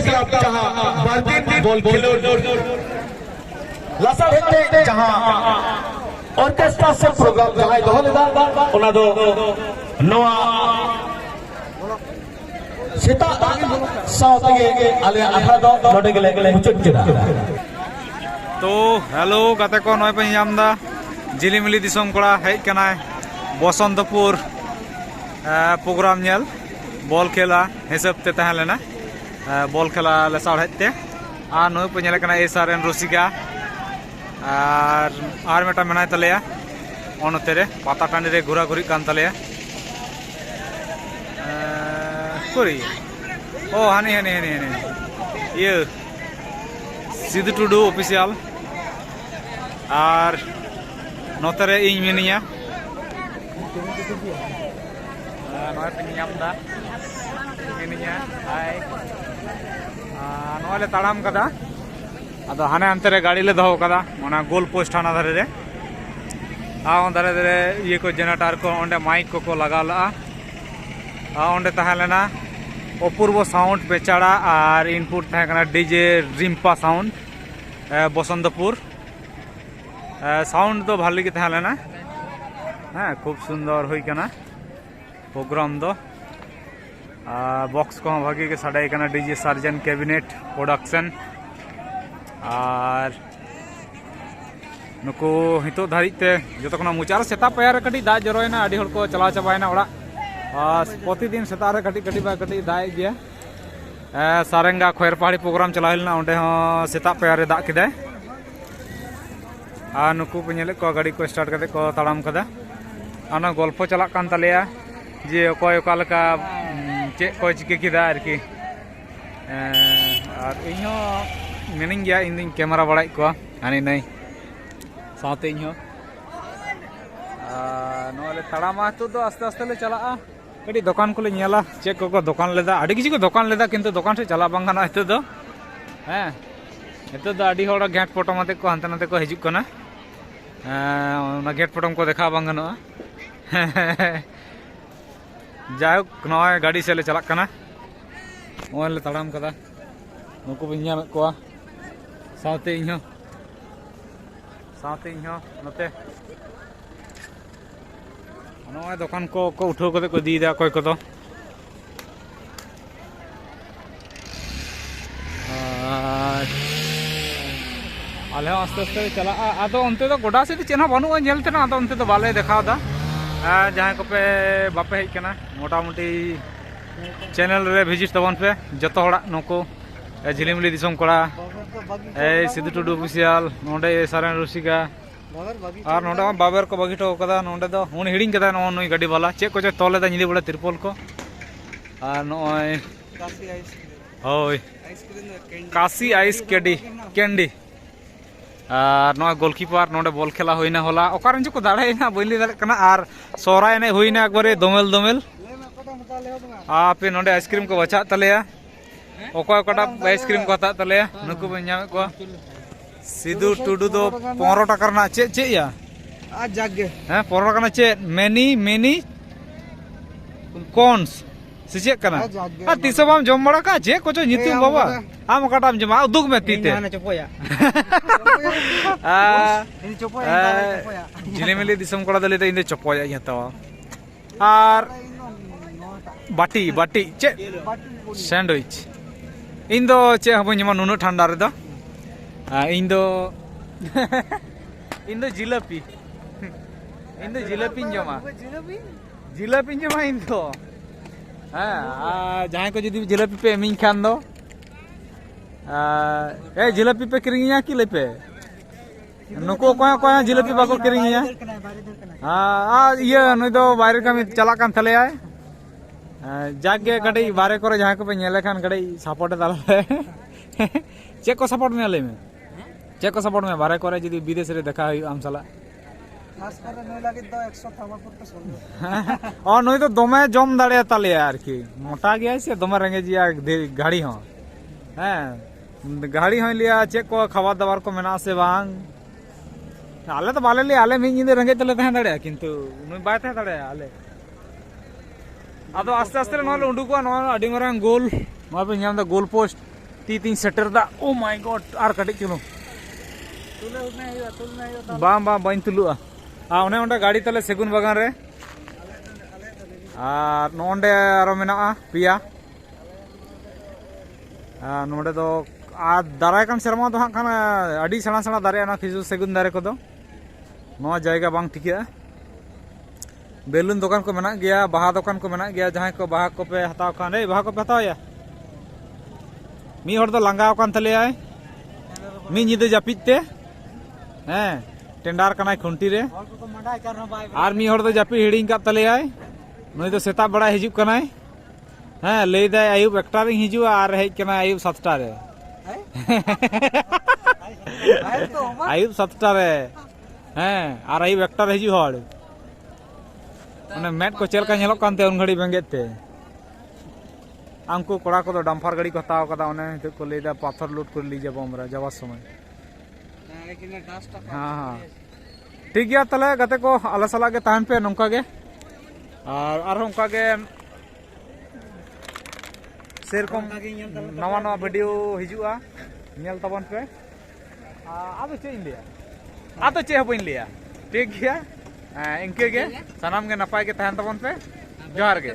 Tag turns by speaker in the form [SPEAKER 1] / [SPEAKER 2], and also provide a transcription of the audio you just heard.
[SPEAKER 1] club जहां बर्दिन ball खेलोड लासार हेते जहां ऑर्केस्ट्रा से प्रोग्राम जहां दोह लेदा ओना दो नवा सेता सावते आले आखा दो नोडे गेले मुचुट केदा
[SPEAKER 2] तो हेलो गाते को नय पे नामदा जिलिमिली दिसम कोड़ा हेज कनाय बसंतपुर प्रोग्राम नेल बॉल खेला हिसाब ते तहन लेना बॉल खेला ले साढ़े और नई पे नेल कना SRN रसिका और मेटा मेनाय तलेया ओनते रे पाता टांडी रे घुरा घुरी कान तलेया कोरी ओ हानी हानी हानी हानी ये सिद्धू टुडू ऑफिशियल और नोते रे इन मिनिया नय पे नामदा मिनिया हाय नोले ताड़ाम कदा अदो हाने अंते रे गाड़ी ले दहो कदा ओना गोल पोस्ट हाना धारे रे ऑन धारे रे ये को जनरेटर को ओंडे माइक को लगा ला ओंडे तहलेना अपूर्व साउंड बेचाड़ा और इनपुट तहकना DJ Rimpa sound Basantpur sound तो भाली के तहलेना हाँ खूब सुंदर हुई कना प्रोग्राम दो बॉक्स को भागी के साड़े कना डीजे सार्जन कैबिनेट प्रोडक्शन और नुको हितो धारिते जो तो मुचार सेता पैर कटी दा जरोयना अडी हड़ को चला चबायना ओड़ा प्रतिदिन सेतारे कटी कटी बा कटी दाय गया सारेंगा खोयर पहाड़ी प्रोग्राम चला लेना ओंडे हो सेता पैर दा किदा आ नुकु पे नेले को गाड़ी को स्टार्ट करते को ताड़ाम कदा आना गल्प चला कान तलेया जे अकय ओका लका चे को चिके किदा आरकी और इहो मिनिंग गया इन दिन कैमरा बड़ाई को हानि नै साथे इहो नोले ताड़ामा तो दो आस्ते आस्ते ले चला कड़ी दुकान को ले नेला चे को दुकान लेदा अड़ी किसी को दुकान लेदा किंतु दुकान से चला बांग गाना इतो दो हैं इतो दो अड़ी होड़ा गेट फोटो मते को हंते नते को हिजुक कना ना गेट फोटो को देखा बांग गाना जायो नय गाड़ी से ले चला कना ओले ताड़ाम कदा नुकु बिन्या में को साथे इहो नते नय दुकान को उठाव कते को दी दा कोय को तो आले आस्ते आस्ते चला आदो अंते तो गोडा से चेना बानुआ नेलते ना आदो अंते तो बाले देखादा जहां को पे बापे हेज कना मोटा मोटी चैनल रे विजिट तबन पे जतो हड़ा नको झिलिमिली दिसम कोड़ा ए सिद्धू टुडू ऑफिशियल नोडे SRN रसिका और नोडे बाबर को बगिटो कदा नोडे दो उन हिडिंग कदा नई गाड़ी वाला चे को तोले दा निदे बड़ा तिरपल को और नय काशी आइस होय काशी आइस कैंडी और नय गोलकीपर नोडे बॉल खेला होइना होला ओकारन को दाड़ायना बइली दाड़ कना और सोराय ने होइना एकबारे दोमेल आपे नोडे आइसक्रीम को बचा तलेया ओको कटा आइसक्रीम को हता तलेया नुकु बन नामे को सिद्धू टुडू दो 15 टाका ना चे या आ जागे हैं 15 टाका ना चे मेनी कॉर्न्स से चे कना आ तीसो बाम जम बड़ा का जे कोचो नितुम बाबा आम कटाम जमा दुग में तीते चपोया इन चपोया झिलिमिली दिसम कोड़ा दले इन चपोया हता और बाटी चे सैंडविच इन दो चे हबो जमा नुनु ठंडा रे दो इन दो जिलापी जमा इन दो हाँ जहां को जुदी जिलापी पे एमिंग खान दो ए जिलापी पे किरिंगिया कि लेपे नुको कोया जिलापी बाको किरिंगिया हां ये नय दो बाहर कामी चला कान थले आय जागे कड़ी बारे करे जहां को पे नेले खान कड़ी सपोर्ट दाले चे को सपोर्ट में ले में चे को सपोर्ट में बारे करे जदी विदेश रे देखा आम साला खास करे नय लागे तो 100 थामापुर पे सोल और नय तो दमे जम दाड़े ताले यार की मोटा गया से दमे रेंगे जिया गाड़ी हो हैं गाड़ी हो लिया चे को खबर दवार को मेना से बांग आले तो बाले ले आले मिन जिंदे रेंगे तले तहन दाड़े किंतु नय बाय तहन दाड़े आले आदो आस्ते आस्ते नोले उंडुको नो अडी मारांग गोल नो पे नाम दा गोल पोस्ट ती तीन सेटर दा ओ माय गॉड आर कटिक चलो बाम बाम बाइन तुलुआ ओने ओंडे गाड़ी तले सेगुन बागान रे और नोंडे आरो मेना पिया नोंडे दो दाराय कान सेरमा दो हां खान अडी सेना सेना दारे ना खिजू सेगुन दारे को दो नोआ जायगा बांग ठिकया बेलून दुकान को मेना गया बाहा दुकान को मेना गया जहां को बाहा को पे हताव खान रे बाहा को पे हताव या मी हर दो लांगाव कान तले आय मी निदे जापित ते हैं टेंडार कनाय खुंटी रे आर मी हर दो जापि हिडिंग का तले आय नई तो सेता बड़ा हिजुक कनाय हैं ले दे आयुब एकटा रे हिजु आर हेज कना आयुब 7टा रे आयुब 7टा रे हैं आर आयुब एकटा रे हिजु हड़ माने मेट को चेल का नेलोक कानते उन घड़ी बेंगे ते आंको कोड़ा को डम्फार गाड़ी को हताव कदा ओने तो को लेदा पाथर लूट कर ली जब हमरा जावा समय हां हां ठीक गया तले गते को आला साला के तान पे नंका गे और उनका के सेरकम नवा नवा वीडियो हिजुआ नेल तबन पे आदो चे इन लिया आदो चे हबइन लिया ठीक गया इनके गे सनाम के नपाय के तहन तबन पे जोहार गे